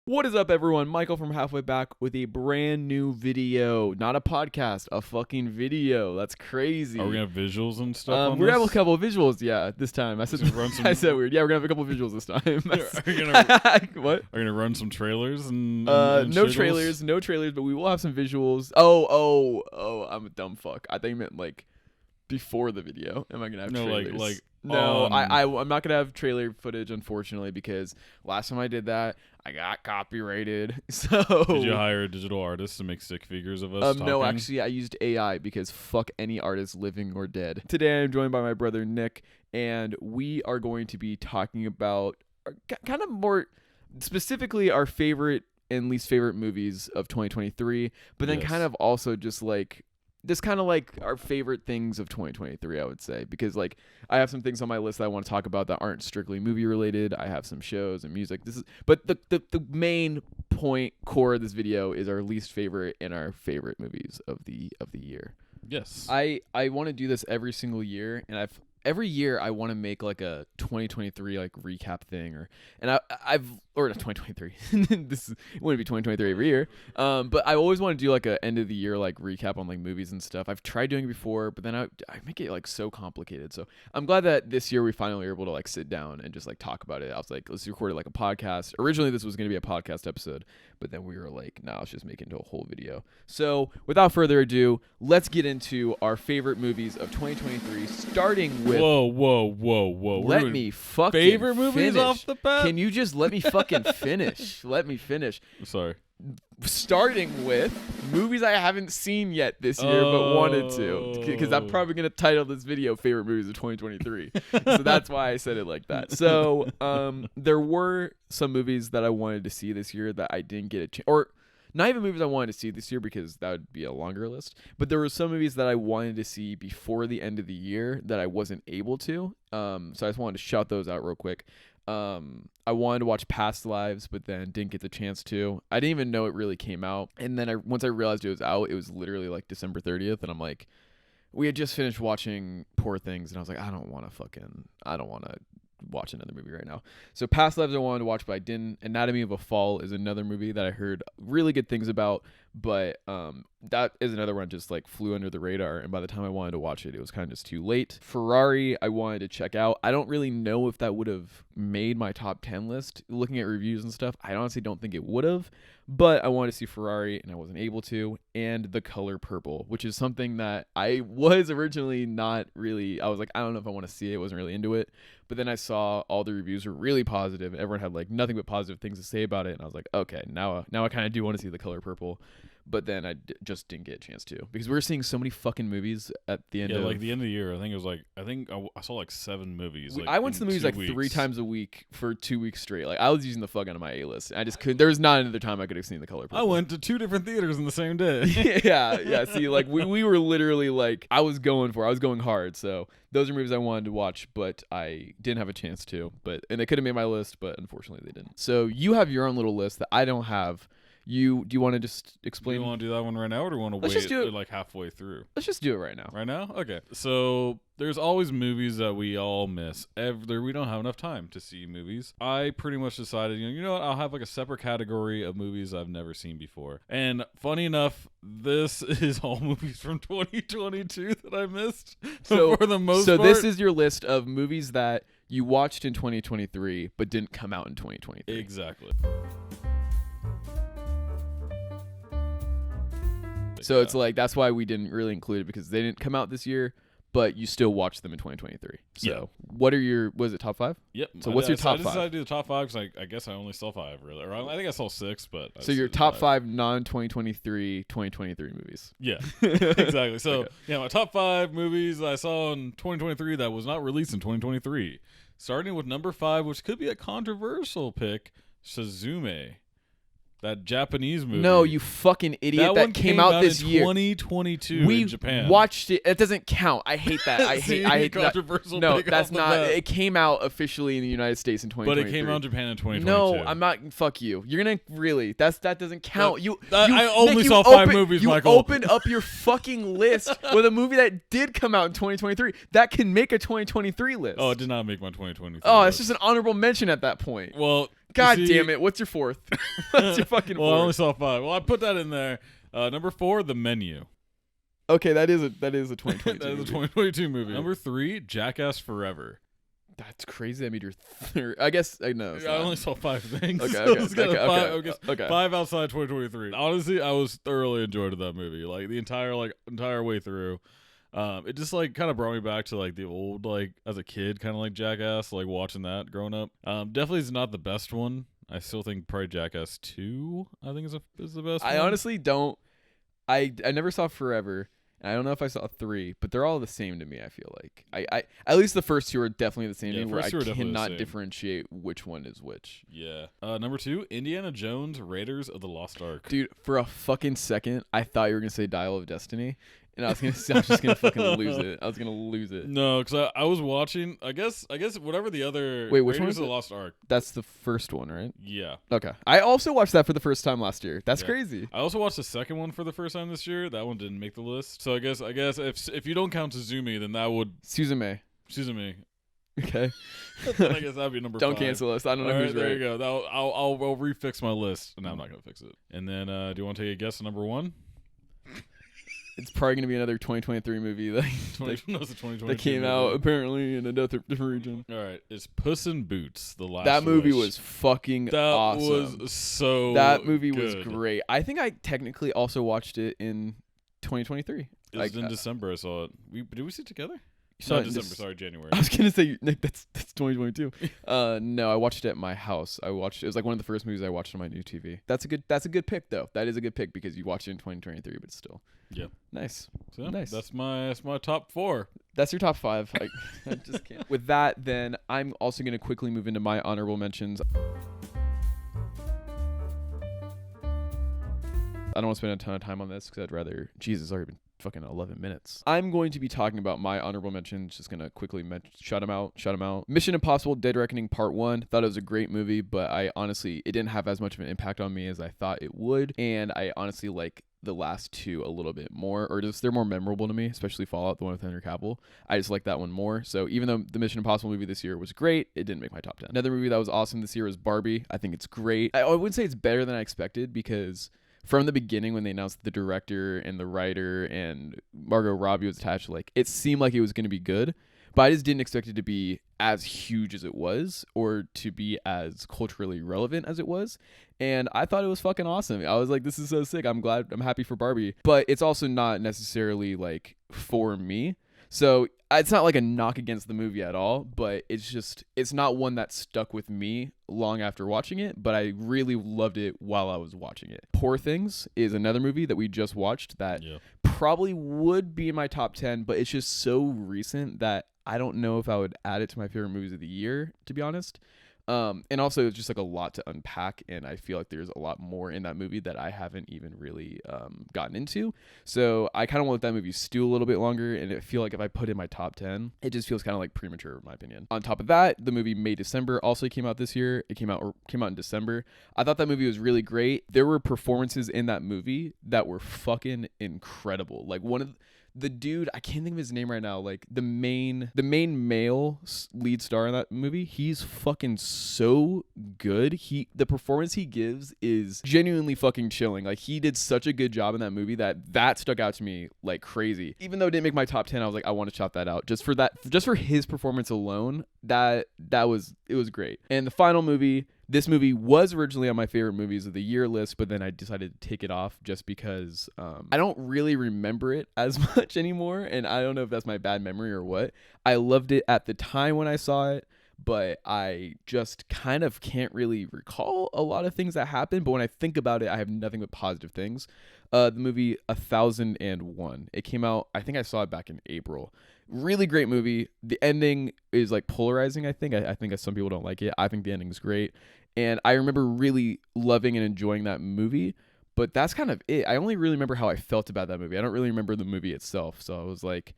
What is up, everyone? Michael from Halfway Back with a brand new video. Not a podcast, a fucking video. That's crazy. Are we gonna have visuals and stuff on we're gonna have this? a couple of visuals, yeah, this time. I said I said weird. Yeah, we're gonna have a couple of visuals this time. Are you gonna, What? are you gonna run some trailers and No shiggles? trailers, but we will have some visuals. Oh, I'm a dumb fuck. I think I meant like before the video. Am I gonna have No, trailers? no, I'm not gonna have trailer footage, unfortunately, because last time I did that, I got copyrighted. So Did you hire a digital artist to make stick figures of us? no, talking? actually, I used AI because fuck any artist, living or dead. Today, I'm joined by my brother Nick, and we are going to be talking about kind of more specifically our favorite and least favorite movies of 2023, but then Yes. kind of also just like our favorite things of 2023, I would say, because like I have some things on my list that I want to talk about that aren't strictly movie related. I have some shows and music. But the main point core of this video is our least favorite and our favorite movies of the year. Yes. I want to do this every single year, and every year I want to make like a 2023 like recap thing, or not 2023. It wouldn't be 2023 every year. But I always want to do like a end of the year like recap on like movies and stuff. I've tried doing it before, but then I make it like so complicated. So I'm glad that this year we finally were able to like sit down and just like talk about it. I was like, let's record it like a podcast. Originally this was going to be a podcast episode, but then we were like, no, let's just make it into a whole video. So without further ado, let's get into our favorite movies of 2023, starting with Whoa. let me fucking favorite movies finish. off the bat? Can you just let me fucking finish? Let me finish. Sorry. Starting with movies I haven't seen yet this year, but wanted to, because I'm probably gonna title this video "Favorite Movies of 2023." So that's why I said it like that. So there were some movies that I wanted to see this year that I didn't get a chance, or not even movies I wanted to see this year because that would be a longer list. But there were some movies that I wanted to see before the end of the year that I wasn't able to. So I just wanted to shout those out real quick. I wanted to watch Past Lives, but then didn't get the chance to. I didn't even know it really came out. And then once I realized it was out, it was literally like December 30th. And I'm like, we had just finished watching Poor Things. And I was like, I don't want to watch another movie right now. So Past Lives I wanted to watch, but I didn't. Anatomy of a Fall is another movie that I heard really good things about, but that is another one just like flew under the radar, and by the time I wanted to watch it, it was kind of just too late. Ferrari I wanted to check out. I don't really know if that would have made my top 10 list. Looking at reviews and stuff, I honestly don't think it would have, but I wanted to see Ferrari and I wasn't able to. And The Color Purple, which is something that I was originally not really, I was like, I don't know if I want to see it. I wasn't really into it. But then I saw all the reviews were really positive. Everyone had like nothing but positive things to say about it. And I was like, okay, now I kind of do want to see The Color Purple. But then I just didn't get a chance to, because we were seeing so many fucking movies at the end of the end of the year. I saw like 7 movies. I went to the movies like 3 times a week for 2 weeks straight. Like I was using the fuck out of my A-list. I just couldn't. There was not another time I could have seen The Color Purple. I went to 2 different theaters in the same day. yeah. See, like we were literally like, I was going hard. So those are movies I wanted to watch, but I didn't have a chance to. And they could have made my list, but unfortunately they didn't. So you have your own little list that I don't have. Do you want to just explain? Do you want to do that one right now, or do you want to Let's just do it like halfway through? Let's just do it right now. Right now? Okay. So there's always movies that we all miss. We don't have enough time to see movies. I pretty much decided, you know what? I'll have like a separate category of movies I've never seen before. And funny enough, this is all movies from 2022 that I missed. So for the most part. So this is your list of movies that you watched in 2023 but didn't come out in 2023. Exactly. So it's like, that's why we didn't really include it, because they didn't come out this year, but you still watched them in 2023. So what are was it top 5? Yep. So what's your top 5? I decided to do the top 5 because I guess I only saw 5 really. Or I think I saw 6, but. So your top 5 non-2023 2023 movies. Yeah, exactly. So Okay. yeah, my top 5 movies I saw in 2023 that was not released in 2023. Starting with number 5, which could be a controversial pick, Suzume. That Japanese movie. No, you fucking idiot. That one came out this in year. 2022 We in Japan. watched it. It doesn't count. I hate that. I See, hate that. controversial No, pick that's off the not. bat. It came out officially in the United States in 2023. But it came out in Japan in 2022. No, I'm not. Fuck you. You're gonna really. That doesn't count. I only Nick, saw 5 movies, you Michael. You opened up your fucking list with a movie that did come out in 2023. That can make a 2023 list. Oh, it did not make my 2023. Oh, list. it's just an honorable mention at that point. Well, God See- damn it! What's your fourth? What's your fucking Well, I only fourth? saw 5. Well, I put that in there. Number 4, The Menu. Okay, that is a 2022. That is a movie. 2022 movie. Number 3, Jackass Forever. That's crazy. I made your third. I guess I know. I only saw 5 things. Okay, so okay, it's got a okay, five, okay, I guess okay. 5 outside 2023. Honestly, I was thoroughly enjoyed that movie. Like the entire way through. It just like kind of brought me back to like the old like as a kid kind of like Jackass, like watching that growing up. Definitely is not the best one. I still think probably Jackass 2 I think is the best I one. honestly don't. I never saw Forever. And I don't know if I saw 3, but they're all the same to me. I feel like I at least the first 2 are definitely the same Yeah, to me. Where I first 2 are definitely the cannot same. differentiate which one is which. Yeah. Number 2, Indiana Jones Raiders of the Lost Ark. Dude, for a fucking second, I thought you were gonna say Dial of Destiny, and I was just gonna fucking lose it. I was gonna lose it. No, because I was watching. I guess whatever the other. Wait, which one Raiders is of the it? Lost Ark. That's the first one, right? Yeah. Okay. I also watched that for the first time last year. That's Yeah. crazy. I also watched the second one for the first time this year. That one didn't make the list. So I guess if you don't count Suzumi, then that would Susan May. Suzumi. Okay. Then I guess that'd be number Don't 5. cancel us. I don't know All right, who's there right. you go. I'll refix my list. No, I'm not gonna fix it. And then do you want to take a guess at number 1? It's probably gonna be another 2023 movie that, No, it's a 2022 that came movie. out apparently in another different region. All right, it's Puss in Boots: The Last That movie Wish. was fucking That awesome. was so. That movie was good. great. I think I technically also watched it in 2023. It was in December. I saw it. Did we see it together? saw No, it in December. Dec- Sorry, January. I was gonna say, Nick, that's 2022. No, I watched it at my house. It was like one of the first movies I watched on my new TV. That's a good pick though. That is a good pick because you watched it in 2023, but still. Yeah. Nice. So, Nice. That's my top 4. That's your top 5. I just can't. With that, then I'm also gonna quickly move into my honorable mentions. I don't want to spend a ton of time on this because I'd rather. Jesus, it's already been fucking 11 minutes. I'm going to be talking about my honorable mentions. Just gonna quickly shout them out. Mission Impossible: Dead Reckoning Part 1. Thought it was a great movie, but it didn't have as much of an impact on me as I thought it would. And I honestly like the last 2 a little bit more, or just they're more memorable to me, especially Fallout, the one with Henry Cavill. I just like that one more. So even though the Mission Impossible movie this year was great, it didn't make my top 10. Another movie that was awesome this year was Barbie. I think it's great. I wouldn't say it's better than I expected because from the beginning when they announced the director and the writer and Margot Robbie was attached, like it seemed like it was going to be good, but I just didn't expect it to be as huge as it was or to be as culturally relevant as it was. And I thought it was fucking awesome. I was like, this is so sick. I'm happy for Barbie, but it's also not necessarily like for me. So it's not like a knock against the movie at all, but it's not one that stuck with me long after watching it, but I really loved it while I was watching it. Poor Things is another movie that we just watched that probably would be in my top 10, but it's just so recent that I don't know if I would add it to my favorite movies of the year, to be honest. And also it's just like a lot to unpack, and I feel like there's a lot more in that movie that I haven't even really gotten into. So I kind of want that movie stew a little bit longer, and I feel like if I put it in my top 10, it just feels kind of like premature in my opinion. On top of that, the movie May December also came out this year. It came out in December. I thought that movie was really great. There were performances in that movie that were fucking incredible. Like one of the dude, I can't think of his name right now, like the main male lead star in that movie, he's fucking so good. The performance he gives is genuinely fucking chilling. Like he did such a good job in that movie that stuck out to me like crazy. Even though it didn't make my top 10, I was like, I want to shout that out. Just for his performance alone, it was great. And the final movie, this movie was originally on my favorite movies of the year list, but then I decided to take it off just because I don't really remember it as much anymore, and I don't know if that's my bad memory or what. I loved it at the time when I saw it, but I just kind of can't really recall a lot of things that happened, but when I think about it, I have nothing but positive things. The movie 1001. It came out, I think I saw it back in April. Really great movie. The ending is like polarizing, I think. I think some people don't like it. I think the ending's great. And I remember really loving and enjoying that movie, but that's kind of it. I only really remember how I felt about that movie. I don't really remember the movie itself. So I was like,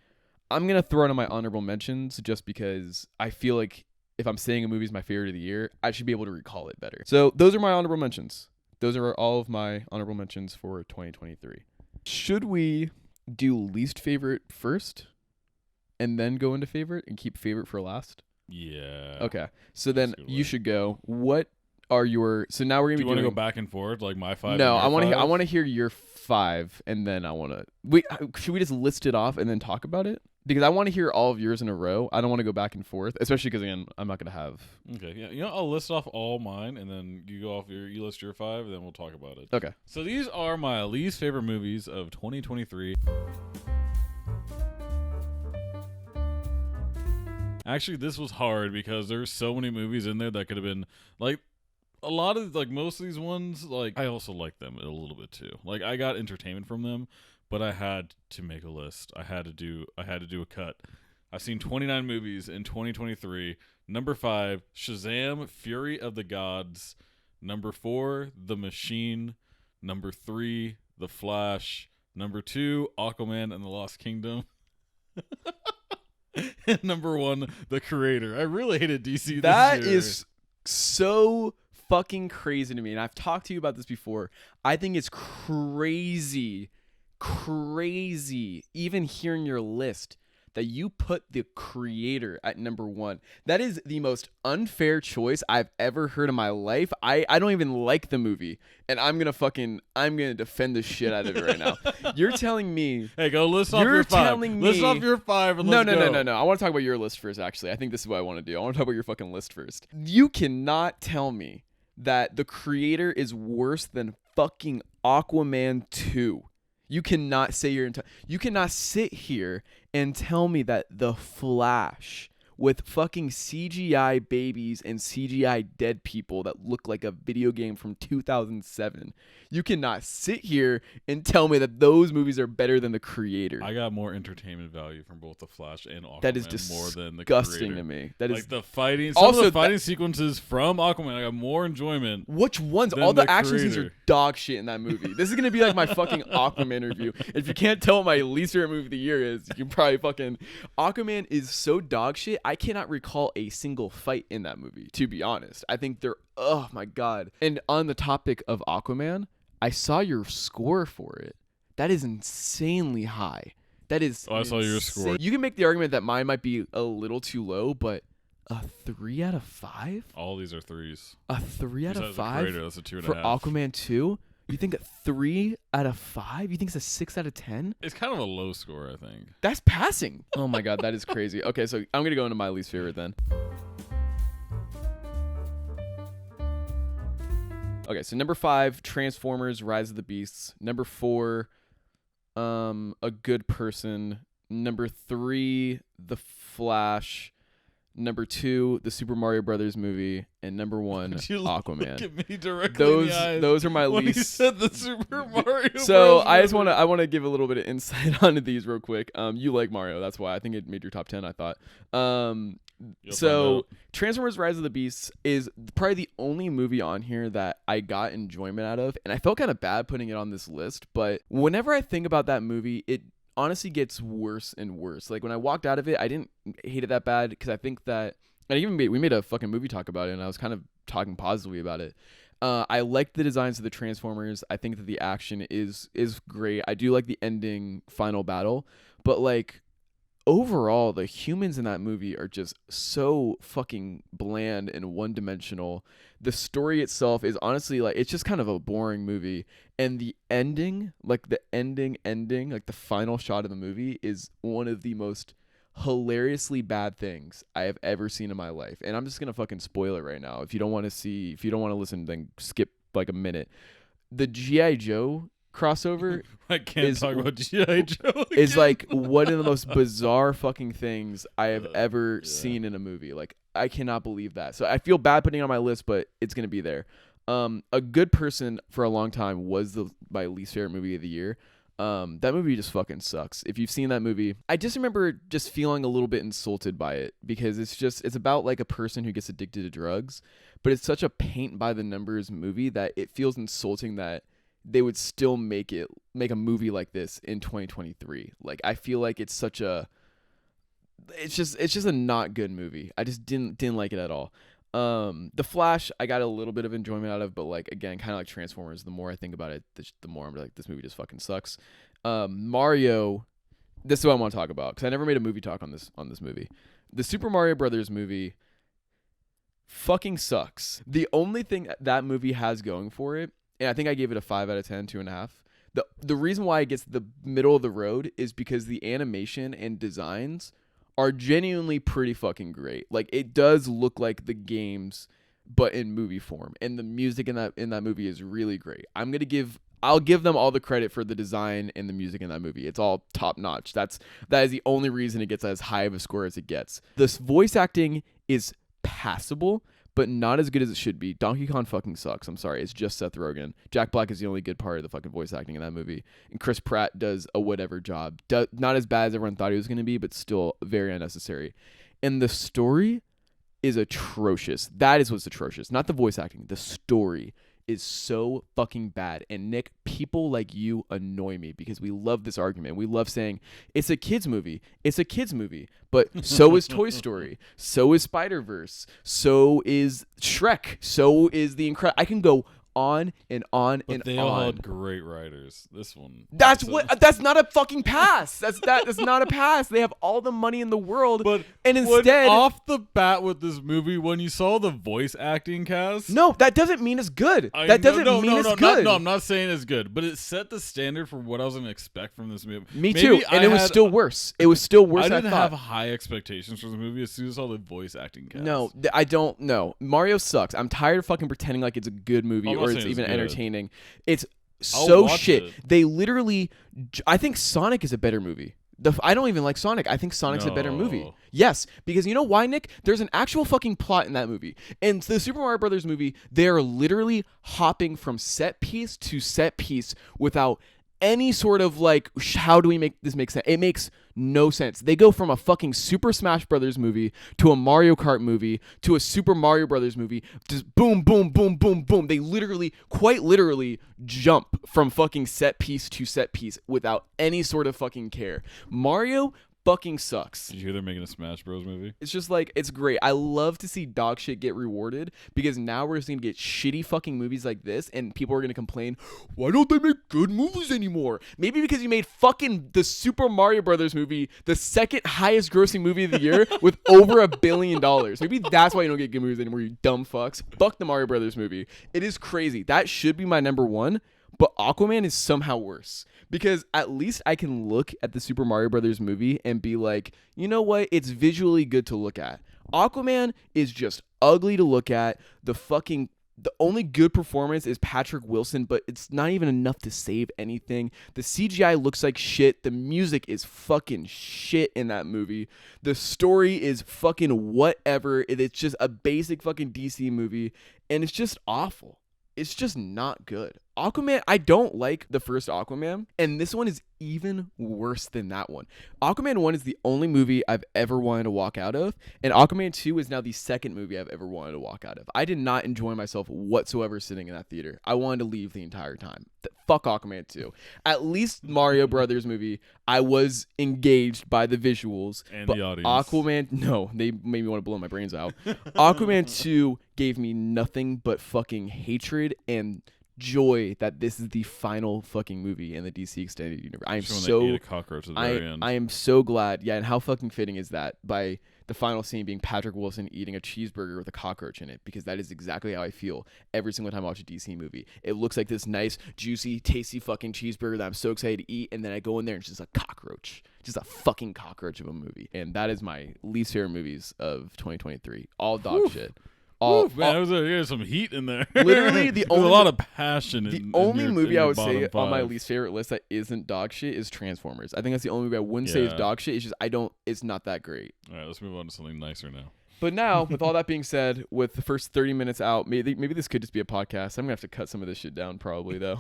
I'm going to throw it on my honorable mentions just because I feel like if I'm saying a movie is my favorite of the year, I should be able to recall it better. So those are my honorable mentions. Those are all of my honorable mentions for 2023. Should we do least favorite first and then go into favorite and keep favorite for last? Yeah. Okay. So then That's a good you way. should go. What are your? So now we're gonna Do you be want to doing. go back and forth like my 5? No, and I your want to. 5? I want to hear your 5, and then I want to. Wait, should we just list it off and then talk about it? Because I want to hear all of yours in a row. I don't want to go back and forth, especially because again, I'm not gonna have. Okay, yeah. You know, I'll list off all mine, and then you list your 5, and then we'll talk about it. Okay. So these are my least favorite movies of 2023. Actually, this was hard because there's so many movies in there that could have been like a lot of like most of these ones. Like I also like them a little bit too. Like I got entertainment from them, but I had to make a list. I had to do a cut. I've seen 29 movies in 2023. Number 5, Shazam! Fury of the Gods. Number 4, The Machine. Number 3, The Flash. Number 2, Aquaman and the Lost Kingdom. And number 1, The Creator. I really hated DC That this year. is so fucking crazy to me, and I've talked to you about this before. I think it's crazy, even hearing your list, that you put The Creator at number 1. That is the most unfair choice I've ever heard in my life. I don't even like the movie, and I'm gonna defend the shit out of it right now. You're telling me. Hey, go list off You're your 5. telling List me- off your 5 and No. let's go. I want to talk about your list first, actually. I think this is what I want to do. I want to talk about your fucking list first. You cannot tell me that The Creator is worse than fucking Aquaman 2. You cannot say you cannot sit here and tell me that The Flash with fucking CGI babies and CGI dead people that look like a video game from 2007. You cannot sit here and tell me that those movies are better than The Creator. I got more entertainment value from both The Flash and Aquaman That is more than The disgusting Creator. to me. That is Like the fighting, some Also, of the fighting sequences from Aquaman, I got more enjoyment. which ones? than All the The action scenes are Creator. dog shit in that movie. This is gonna be like my fucking Aquaman review. If you can't tell what my least favorite movie of the year is, you can probably fucking. Aquaman is so dog shit. I cannot recall a single fight in that movie. To be honest, I think they're. Oh my god. And on the topic of Aquaman, I saw your score for it. That is insanely high. That is. Oh, I saw your score. insane. You can make the argument that mine might be a little too low, but a 3 out of 5. All these are 3s. A 3 out of Besides The 5 Creator, that's a 2.5. for Aquaman 2? You think a 3 out of 5? You think it's a 6 out of 10? It's kind of a low score, I think. That's passing. Oh my god, that is crazy. Okay, so I'm gonna go into my least favorite then. Okay, so number 5, Transformers: Rise of the Beasts. Number 4, A Good Person. Number 3, The Flash. Number 2, the Super Mario Brothers movie, and number 1, Did you Aquaman. Look at me directly in the eyes Those are my when least. he said the Super Mario. So Bros. I want to give a little bit of insight onto these real quick. You like Mario, that's why I think it made your top 10. I thought. You'll So find out. Transformers: Rise of the Beasts is probably the only movie on here that I got enjoyment out of, and I felt kind of bad putting it on this list. But whenever I think about that movie, it honestly gets worse and worse. Like when I walked out of it, I didn't hate it that bad because I think that. And we made a fucking movie talk about it, and I was kind of talking positively about it. I liked the designs of the Transformers. I think that the action is great. I do like the ending final battle, but like overall, the humans in that movie are just so fucking bland and one-dimensional. The story itself is honestly like it's just kind of a boring movie, and the ending, like the ending, like the final shot of the movie is one of the most hilariously bad things I have ever seen in my life. And I'm just gonna fucking spoil it right now. If you don't want to listen, then skip like a minute. The G.I. Joe crossover I can't is- talk about G.I. Joe. is again. like one of the most bizarre fucking things I have ever yeah. seen in a movie. Like I cannot believe that. So I feel bad putting it on my list, but it's gonna be there. A Good Person for a long time was my least favorite movie of the year. That movie just fucking sucks. If you've seen that movie, I just remember just feeling a little bit insulted by it because it's about like a person who gets addicted to drugs, but it's such a paint by the numbers movie that it feels insulting that they would still make a movie like this in 2023. Like I feel like it's just a not good movie. I just didn't like it at all. The Flash, I got a little bit of enjoyment out of, but like again, kind of like Transformers. The more I think about it, the more I'm like, this movie just fucking sucks. Mario, this is what I want to talk about because I never made a movie talk on this movie. The Super Mario Brothers movie. fucking sucks. The only thing that movie has going for it, and I think I gave it a 5 out of 10, 2.5. The reason why it gets the middle of the road is because the animation and designs are genuinely pretty fucking great. Like, it does look like the games, but in movie form, and the music in that movie is really great. I'll give them all the credit for the design and the music in that movie. It's all top notch. That is the only reason it gets as high of a score as it gets. This voice acting is passable, but not as good as it should be. Donkey Kong fucking sucks. I'm sorry. It's just Seth Rogen. Jack Black is the only good part of the fucking voice acting in that movie. And Chris Pratt does a whatever job. Not as bad as everyone thought he was going to be, but still very unnecessary. And the story is atrocious. That is what's atrocious. Not the voice acting. The story is so fucking bad. And Nick, people like you annoy me because we love this argument. We love saying it's a kids movie. It's a kids movie. But so is Toy Story. So is Spider-Verse. So is Shrek. So is The Incredible. I can go on and on but and they on. all had great writers. This one. That's not a fucking pass. That's not a pass. They have all the money in the world, and instead, off the bat with this movie, when you saw the voice acting cast, no, that doesn't mean it's good. That doesn't mean it's good. No, I'm not saying it's good, but it set the standard for what I was going to expect from this movie. Me too, and it was still worse. It was still worse. I than didn't I thought. have high expectations for the movie as soon as I saw the voice acting cast. No, I don't know. Mario sucks. I'm tired of fucking pretending like it's a good movie or it's even good. Entertaining. It's I'll so watch shit. it. They literally, I think Sonic is a better movie. I don't even like Sonic. I think Sonic's a better movie. No. Yes, because you know why, Nick? There's an actual fucking plot in that movie. And the Super Mario Brothers movie, they're literally hopping from set piece to set piece without any sort of like, how do we make this make sense? It makes no sense. They go from a fucking Super Smash Brothers movie to a Mario Kart movie to a Super Mario Brothers movie. Just boom, boom, boom, boom, boom. They literally, quite literally, jump from fucking set piece to set piece without any sort of fucking care. Mario fucking sucks. Did you hear they're making a Smash Bros movie? It's just like, it's great. I love to see dog shit get rewarded because now we're just going to get shitty fucking movies like this and people are going to complain, why don't they make good movies anymore? Maybe because you made fucking the Super Mario Brothers movie the second highest grossing movie of the year with over $1 billion. Maybe that's why you don't get good movies anymore, you dumb fucks. Fuck the Mario Brothers movie. It is crazy. That should be my number one, but Aquaman is somehow worse. Because at least I can look at the Super Mario Brothers movie and be like, you know what? It's visually good to look at. Aquaman is just ugly to look at. The only good performance is Patrick Wilson, but it's not even enough to save anything. The CGI looks like shit. The music is fucking shit in that movie. The story is fucking whatever. It's just a basic fucking DC movie, and it's just awful. It's just not good. Aquaman, I don't like the first Aquaman, and this one is even worse than that one. Aquaman 1 is the only movie I've ever wanted to walk out of, and Aquaman 2 is now the second movie I've ever wanted to walk out of. I did not enjoy myself whatsoever sitting in that theater. I wanted to leave the entire time. Fuck Aquaman 2. At least Mario Brothers movie, I was engaged by the visuals. And but the audience. Aquaman, no, they made me want to blow my brains out. Aquaman 2 gave me nothing but fucking hatred and joy that this is the final fucking movie in the DC extended universe. I am They ate a cockroach at the very end. I am so glad. Yeah, and how fucking fitting is that by the final scene being Patrick Wilson eating a cheeseburger with a cockroach in it, because that is exactly how I feel every single time I watch a DC movie. It looks like this nice, juicy, tasty fucking cheeseburger that I'm so excited to eat, and then I go in there and it's just a cockroach. Just a fucking cockroach of a movie. And that is my least favorite movies of 2023. All dog shit. There's some heat in there. Literally, there's a lot of passion. The in only your, movie in I your would say bottom on my five. least favorite list that isn't dog shit is Transformers. I think that's the only movie I wouldn't say is Yeah. dog shit. It's just it's not that great. All right, let's move on to something nicer now. But now, with all that being said, with the first 30 minutes out, maybe this could just be a podcast. I'm gonna have to cut some of this shit down, probably though.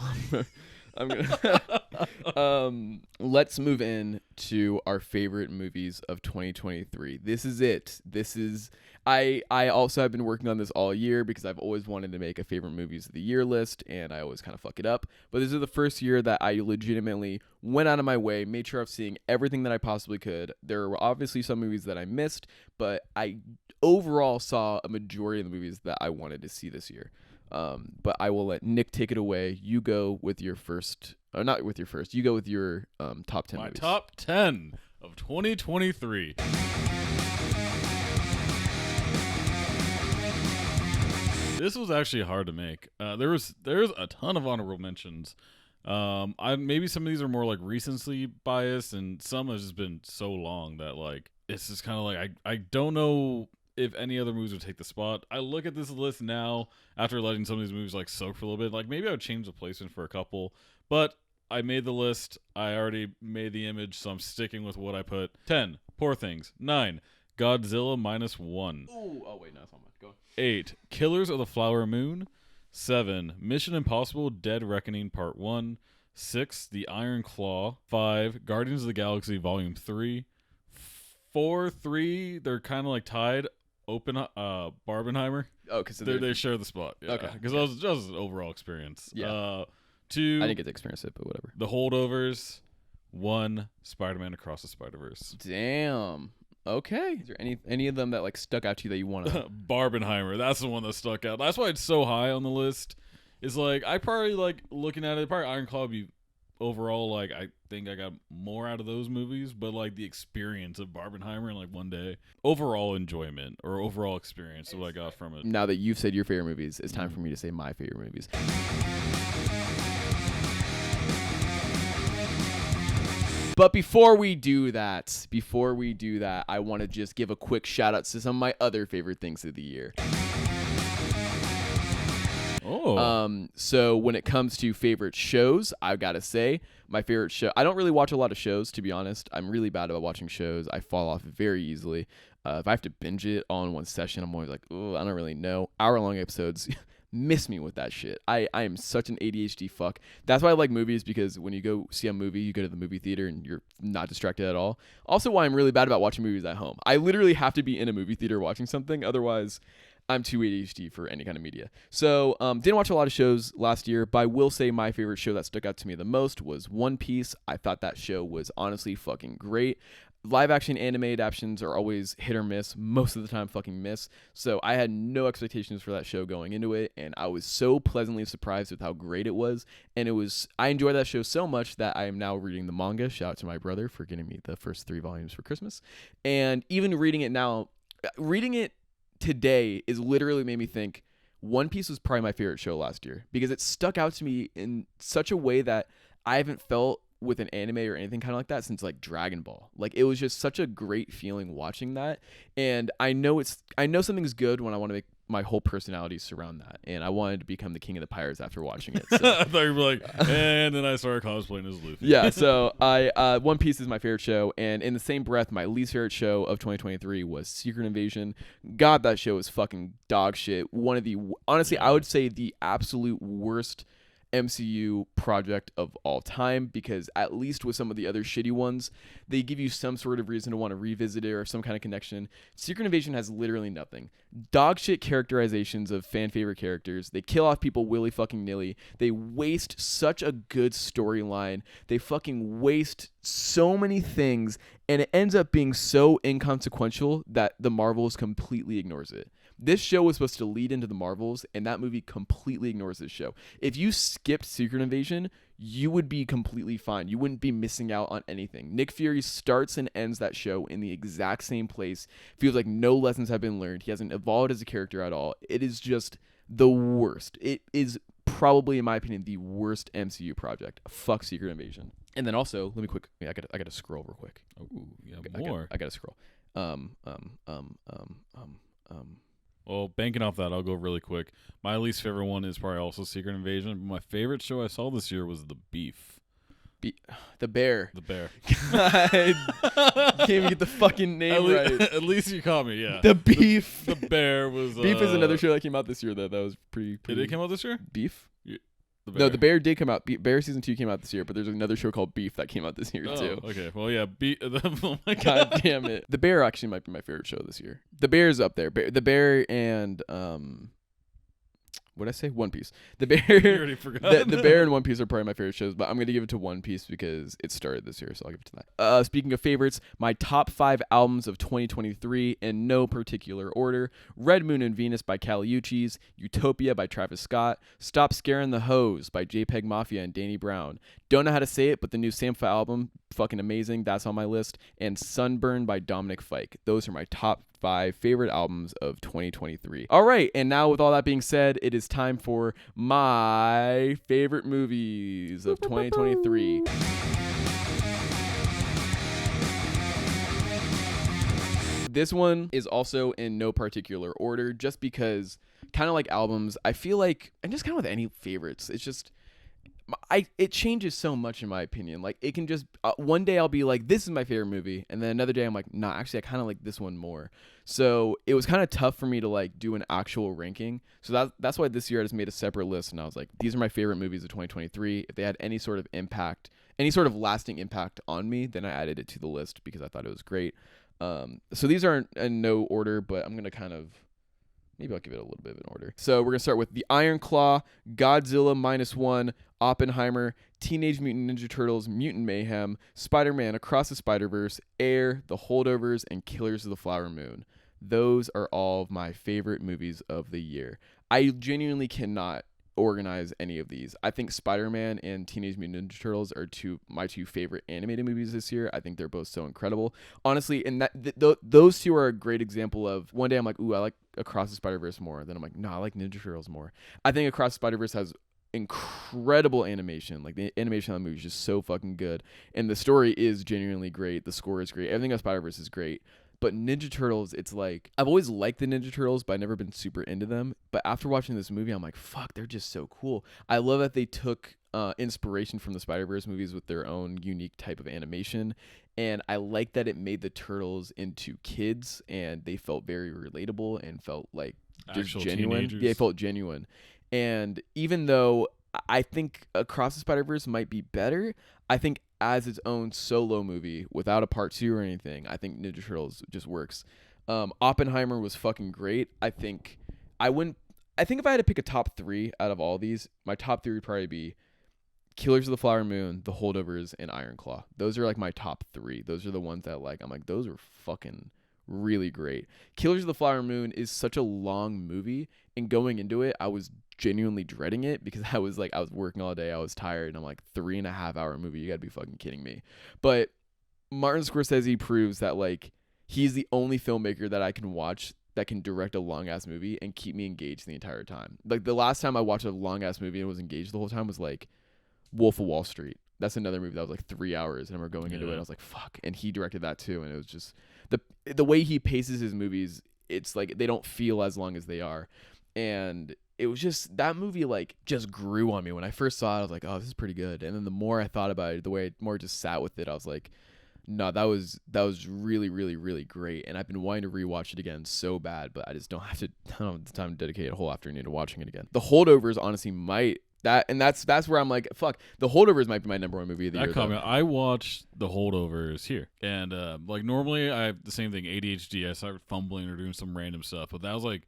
I'm gonna. Let's move in to our favorite movies of 2023. This is it. This is. I also have been working on this all year because I've always wanted to make a favorite movies of the year list, and I always kind of fuck it up. But this is the first year that I legitimately went out of my way, made sure of seeing everything that I possibly could. There were obviously some movies that I missed, but I overall saw a majority of the movies that I wanted to see this year. But I will let Nick take it away. You go with your first, or not with your first. You go with your top 10 My movies. top 10 of 2023. This was actually hard to make. There's a ton of honorable mentions. Maybe some of these are more like recency biased, and some have just been so long that like it's just kind of like I don't know if any other movies would take the spot. I look at this list now after letting some of these movies like soak for a little bit. Like maybe I would change the placement for a couple, but I made the list. I already made the image, so I'm sticking with what I put. 10, Poor Things. 9, Godzilla -1. Ooh, oh wait, no, that's not mine. Go on. 8, Killers of the Flower Moon. 7, Mission Impossible Dead Reckoning Part 1. 6, The Iron Claw. 5, Guardians of the Galaxy Volume 3. 4, 3, they're kind of like tied. Barbenheimer. Oh, because They share the spot. Yeah. Okay. Because that was just an overall experience. Yeah. 2, I didn't get to experience it, but whatever. The Holdovers. 1, Spider-Man Across the Spider-Verse. Damn. Okay. Is there any of them that like stuck out to you that you want to? Barbenheimer. That's the one that stuck out. That's why it's so high on the list. Is like I probably like looking at it. Probably Iron Claw would be overall like I think I got more out of those movies, but like the experience of Barbenheimer in like one day, overall enjoyment or overall experience of what I got from it. Now that you've said your favorite movies, it's time for me to say my favorite movies. But before we do that, I want to just give a quick shout out to some of my other favorite things of the year. Oh. So when it comes to favorite shows, I've got to say my favorite show. I don't really watch a lot of shows, to be honest. I'm really bad about watching shows. I fall off very easily. If I have to binge it all in one session, I'm always like, oh, I don't really know. Hour-long episodes miss me with that shit. I am such an ADHD fuck. That's why I like movies, because when you go see a movie, you go to the movie theater and you're not distracted at all. Also why I'm really bad about watching movies at home. I literally have to be in a movie theater watching something. Otherwise, I'm too ADHD for any kind of media. So didn't watch a lot of shows last year, but I will say my favorite show that stuck out to me the most was One Piece. I thought that show was honestly fucking great. Live action anime adaptations are always hit or miss, most of the time fucking miss. So I had no expectations for that show going into it, and I was so pleasantly surprised with how great it was. And I enjoyed that show so much that I am now reading the manga. Shout out to my brother for getting me the first 3 volumes for Christmas. And even reading it today is literally made me think One Piece was probably my favorite show last year, because it stuck out to me in such a way that I haven't felt with an anime or anything kind of like that since like Dragon Ball. Like it was just such a great feeling watching that, and I know something's good when I want to make my whole personality surround that, and I wanted to become the king of the pirates after watching it. So. I thought you were like, and then I started cosplaying as Luffy. Yeah, so One Piece is my favorite show, and in the same breath, my least favorite show of 2023 was Secret Invasion. God, that show is fucking dog shit. Honestly, I would say the absolute worst MCU project of all time, because at least with some of the other shitty ones, they give you some sort of reason to want to revisit it or some kind of connection. Secret Invasion has literally nothing. Dog shit characterizations of fan favorite characters. They kill off people willy fucking nilly. They waste such a good storyline. They fucking waste so many things, and it ends up being so inconsequential that the Marvels completely ignores it. This show was supposed to lead into the Marvels, and that movie completely ignores this show. If you skipped Secret Invasion, you would be completely fine. You wouldn't be missing out on anything. Nick Fury starts and ends that show in the exact same place. Feels like no lessons have been learned. He hasn't evolved as a character at all. It is just the worst. It is probably, in my opinion, the worst MCU project. Fuck Secret Invasion. And then also, let me quick. I gotta scroll real quick. Ooh, yeah, more. I gotta scroll. Well, banking off that, I'll go really quick. My least favorite one is probably also Secret Invasion. But my favorite show I saw this year was The Beef. The Bear. The Bear. I can't even get the fucking name right. At least you caught me, yeah. The Beef. The Bear was... Beef is another show that came out this year, though. That was pretty... Did it come out this year? Beef? Yeah. No, The Bear did come out. Bear season 2 came out this year, but there's another show called Beef that came out this year too. Okay, well, yeah. Oh my God damn it. The Bear actually might be my favorite show this year. The Bear's up there. The Bear and what'd I say? One Piece. The Bear. You already forgot. The Bear and One Piece are probably my favorite shows, but I'm gonna give it to One Piece because it started this year, so I'll give it to that. Speaking of favorites, my top 5 albums of 2023 in no particular order: Red Moon and Venus by Kali Uchis, Utopia by Travis Scott, Stop Scaring the Hoes by JPEG Mafia and Danny Brown. Don't know how to say it, but the new Sampha album fucking amazing. That's on my list. And Sunburn by Dominic Fike. Those are my top 5 favorite albums of 2023. All right, and now with all that being said, it is time for my favorite movies of 2023. This one is also in no particular order, just because, kind of like albums, I feel like, and just kind of with any favorites, it's just, it changes so much in my opinion. Like, it can just, one day I'll be like, this is my favorite movie, and then another day I'm like, nah, actually I kind of like this one more. So it was kind of tough for me to like do an actual ranking. So that's why this year I just made a separate list, and I was like, these are my favorite movies of 2023. If they had any sort of impact, any sort of lasting impact on me, then I added it to the list because I thought it was great. So these aren't in no order, but I'm going to kind of, maybe I'll give it a little bit of an order. So we're going to start with The Iron Claw, Godzilla -1, Oppenheimer, Teenage Mutant Ninja Turtles, Mutant Mayhem, Spider-Man Across the Spider-Verse, Air, The Holdovers, and Killers of the Flower Moon. Those are all of my favorite movies of the year. I genuinely cannot organize any of these. I think Spider-Man and Teenage Mutant Ninja Turtles are my two favorite animated movies this year. I think they're both so incredible. Honestly, and those two are a great example of, one day I'm like, ooh, I like Across the Spider-Verse more. Then I'm like, no, I like Ninja Turtles more. I think Across the Spider-Verse has incredible animation. Like, the animation on the movie is just so fucking good. And the story is genuinely great. The score is great. Everything on Spider-Verse is great. But Ninja Turtles, it's like, I've always liked the Ninja Turtles, but I've never been super into them. But after watching this movie, I'm like, fuck, they're just so cool. I love that they took inspiration from the Spider-Verse movies with their own unique type of animation. And I like that it made the Turtles into kids, and they felt very relatable and felt like just genuine. Teenagers. Yeah, they felt genuine. And even though I think Across the Spider-Verse might be better, I think as its own solo movie without a part 2 or anything, I think Ninja Turtles just works. Oppenheimer was fucking great. I think if I had to pick a top 3 out of all these, my top 3 would probably be Killers of the Flower Moon, The Holdovers, and Iron Claw. Those are like my top 3. Those are the ones that like, I'm like, those are fucking really great. Killers of the Flower Moon is such a long movie, and going into it, I was genuinely dreading it because I was working all day, I was tired, and I'm like, 3.5 hour movie, you gotta be fucking kidding me. But Martin Scorsese proves that like, he's the only filmmaker that I can watch that can direct a long ass movie and keep me engaged the entire time. Like, the last time I watched a long ass movie and was engaged the whole time was like Wolf of Wall Street. That's another movie that was like 3 hours, and we're going into it, I was like, fuck. And he directed that too, and it was just the way he paces his movies, it's like they don't feel as long as they are. And it was just, that movie like just grew on me. When I first saw it, I was like, oh, this is pretty good. And then the more I thought about it, the way more just sat with it, I was like, no, that was really, really, really great. And I've been wanting to rewatch it again so bad, but I don't have the time to dedicate a whole afternoon to watching it again. The Holdovers honestly might, that's where I'm like, fuck, The Holdovers might be my number 1 movie of the year. I watched The Holdovers here, and like normally I have the same thing, ADHD. I started fumbling or doing some random stuff, but that was like,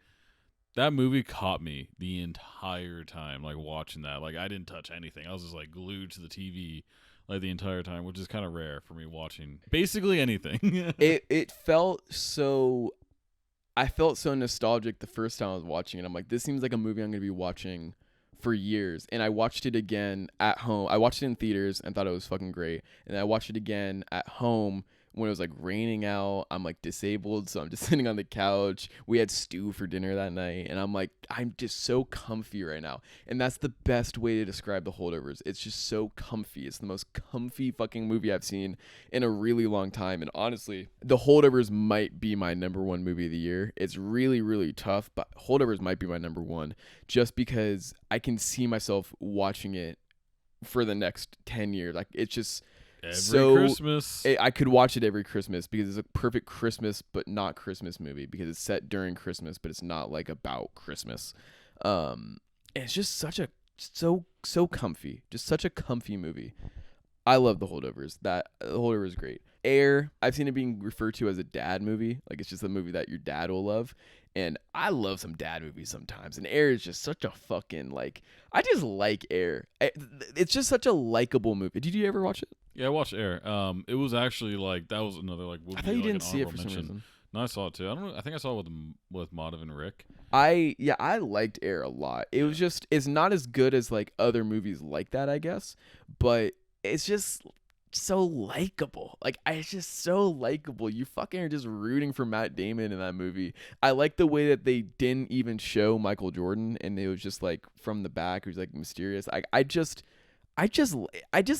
that movie caught me the entire time, like watching that. Like, I didn't touch anything. I was just like glued to the TV like the entire time, which is kind of rare for me watching basically anything. It felt so, I felt so nostalgic the first time I was watching it. I'm like, this seems like a movie I'm going to be watching for years. And I watched it again at home. I watched it in theaters and thought it was fucking great. And I watched it again at home when it was like raining out. I'm like disabled, so I'm just sitting on the couch. We had stew for dinner that night, and I'm like, I'm just so comfy right now. And that's the best way to describe The Holdovers. It's just so comfy. It's the most comfy fucking movie I've seen in a really long time. And honestly, The Holdovers might be my number 1 movie of the year. It's really, really tough, but Holdovers might be my number 1 just because I can see myself watching it for the next 10 years. Like, it's just Christmas. I could watch it every Christmas because it's a perfect Christmas but not Christmas movie, because it's set during Christmas but it's not like about Christmas. And it's just so comfy, just such a comfy movie. I love The Holdovers. The Holdovers is great. Air, I've seen it being referred to as a dad movie. Like, it's just a movie that your dad will love. And I love some dad movies sometimes. And Air is just such a fucking, like, I just like Air. It's just such a likable movie. Did you ever watch it? Yeah, I watched Air. It was actually like, that was another like. I thought you didn't see it for some reason. No, I saw it too. I don't know. I think I saw it with Madhav and Rick. I liked Air a lot. It was just, it's not as good as like other movies like that, I guess. But it's just, so likable. Like, it's just so likable. You fucking are just rooting for Matt Damon in that movie. I like the way that they didn't even show Michael Jordan, and it was just like from the back. It was like mysterious. I just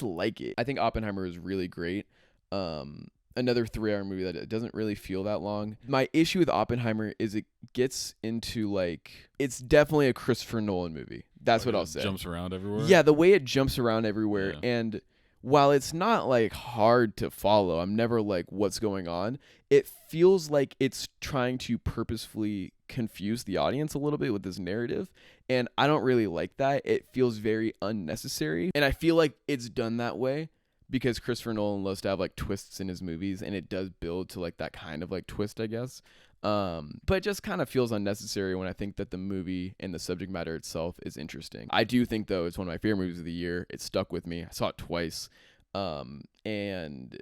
like it. I think Oppenheimer is really great. Another 3-hour movie that it doesn't really feel that long. My issue with Oppenheimer is it gets into like, it's definitely a Christopher Nolan movie. That's Like what it I'll say. Jumps around everywhere. Yeah, the way it jumps around everywhere. Yeah. And while it's not like hard to follow, I'm never like, what's going on? It feels like it's trying to purposefully confuse the audience a little bit with this narrative. And I don't really like that. It feels very unnecessary. And I feel like it's done that way because Christopher Nolan loves to have like twists in his movies, and it does build to like that kind of like twist, I guess. But it just kind of feels unnecessary when I think that the movie and the subject matter itself is interesting. I do think though it's one of my favorite movies of the year. It stuck with me. I saw it twice. And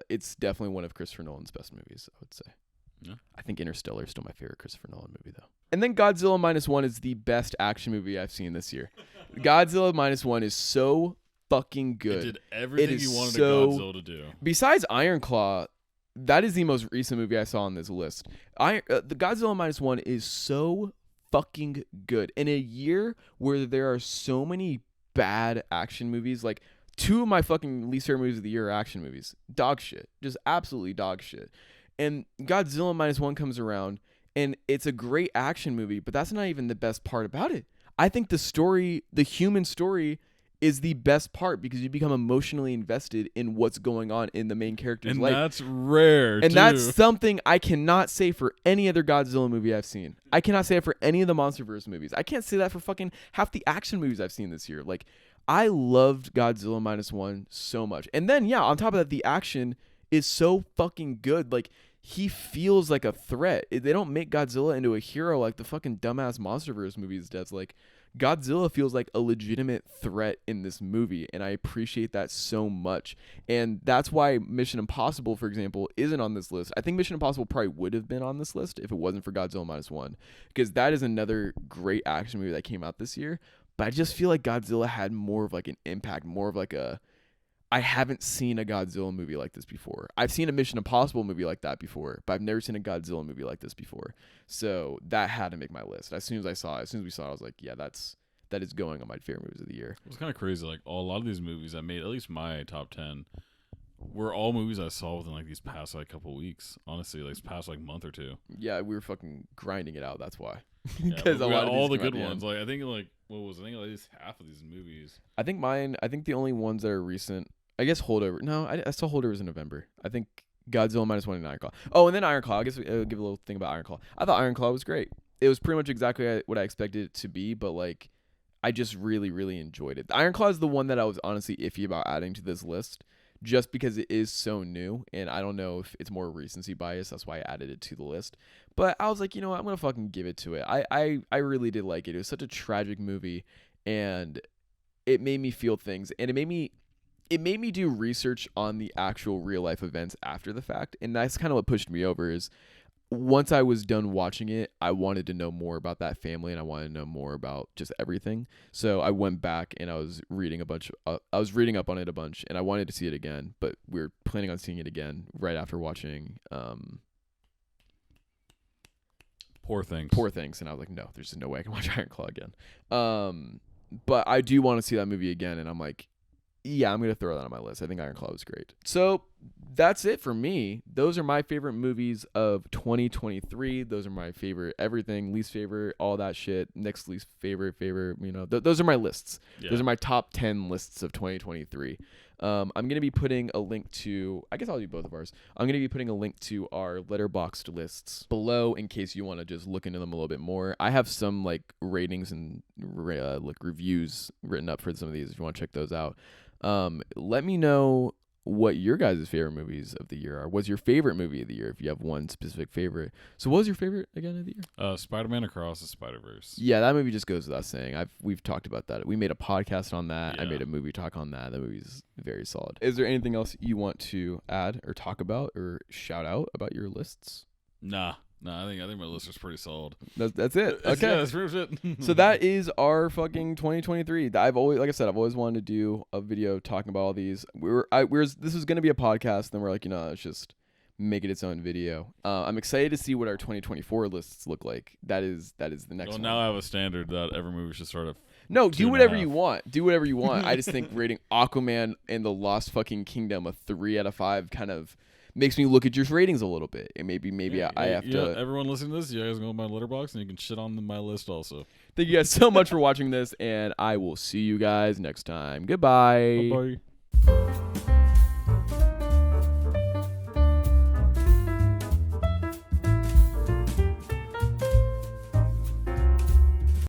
it's definitely one of Christopher Nolan's best movies, I would say. Yeah. I think Interstellar is still my favorite Christopher Nolan movie though. And then Godzilla Minus One is the best action movie I've seen this year. Godzilla Minus One is so fucking good. It did everything is you wanted so- a Godzilla to do. Besides Iron Claw, that is the most recent movie I saw on this list. The Godzilla Minus One is so fucking good. In a year where there are so many bad action movies, like 2 of my fucking least favorite movies of the year are action movies. Dog shit. Just absolutely dog shit. And Godzilla Minus One comes around, and it's a great action movie, but that's not even the best part about it. I think the story, the human story, is the best part because you become emotionally invested in what's going on in the main character's And life. that's rare, And too. that's something I cannot say for any other Godzilla movie I've seen. I cannot say it for any of the MonsterVerse movies. I can't say that for fucking half the action movies I've seen this year. Like, I loved Godzilla Minus One so much. And then, yeah, on top of that, the action is so fucking good. Like, he feels like a threat. They don't make Godzilla into a hero like the fucking dumbass MonsterVerse movies does. Like, Godzilla feels like a legitimate threat in this movie, and I appreciate that so much. And that's why Mission Impossible, for example, isn't on this list. I think Mission Impossible probably would have been on this list if it wasn't for Godzilla Minus One, because that is another great action movie that came out this year. But I just feel like Godzilla had more of like an impact, more of like a, I haven't seen a Godzilla movie like this before. I've seen a Mission Impossible movie like that before, but I've never seen a Godzilla movie like this before. So that had to make my list. As soon as we saw it, I was like, yeah, that is going on my favorite movies of the year. It was kind of crazy. Like, a lot of these movies that made at least my top 10 were all movies I saw within like these past like couple weeks. Honestly, like this past like month or 2. Yeah, we were fucking grinding it out. That's why. Yeah, Because but a we lot got of all these the came out good at the ones. end. Like I think like what was I think like at least half of these movies. I think the only ones that are recent, I guess Holdover. No, I saw Holdovers in November. I think Godzilla Minus One and Iron Claw. Oh, and then Iron Claw. I guess I'll give a little thing about Iron Claw. I thought Iron Claw was great. It was pretty much exactly what I expected it to be, but like, I just really, really enjoyed it. Iron Claw is the one that I was honestly iffy about adding to this list, just because it is so new, and I don't know if it's more recency bias. That's why I added it to the list. But I was like, you know what? I'm gonna fucking give it to it. I really did like it. It was such a tragic movie, and it made me feel things, and it made me do research on the actual real life events after the fact, and that's kind of what pushed me over. Is once I was done watching it, I wanted to know more about that family, and I wanted to know more about just everything. So I went back and I was reading I was reading up on it a bunch, and I wanted to see it again, but we were planning on seeing it again right after watching Poor Things. Poor Things, and I was like, no, there's just no way I can watch Iron Claw again. But I do want to see that movie again, and I'm like, yeah, I'm going to throw that on my list. I think Iron Claw was great. So that's it for me. Those are my favorite movies of 2023. Those are my favorite everything, least favorite, all that shit. Next least favorite, you know, those are my lists. Yeah. Those are my top 10 lists of 2023. I'm going to be putting a link to, I guess I'll do both of ours. I'm going to be putting a link to our Letterboxd lists below in case you want to just look into them a little bit more. I have some like ratings and like reviews written up for some of these if you want to check those out. Let me know what your guys' favorite movies of the year are. What's your favorite movie of the year if you have one specific favorite? So what was your favorite again of the year? Spider-Man Across the Spider-Verse. Yeah, that movie just goes without saying. We've talked about that. We made a podcast on that. I Yeah. made a movie talk on that. That movie's very solid. Is there anything else you want to add or talk about or shout out about your lists? Nah. No, I think my list is pretty solid. That's it. Yeah, Okay. that's pretty much it. So that is our fucking 2023. I've always, like I said, I've always wanted to do a video talking about all these. This was gonna be a podcast, then we're like, let's just make it its own video. I'm excited to see what our 2024 lists look like. That is the next Well, one. now I have a standard that every movie should start at. No, do whatever 2.5. you want. Do whatever you want. I just think rating Aquaman and the Lost fucking Kingdom a 3 out of 5 kind of makes me look at your ratings a little bit. And maybe I have to. Everyone listening to this, you guys go on my Letterboxd and you can shit on my list also. Thank you guys so much for watching this, and I will see you guys next time. Goodbye. Bye.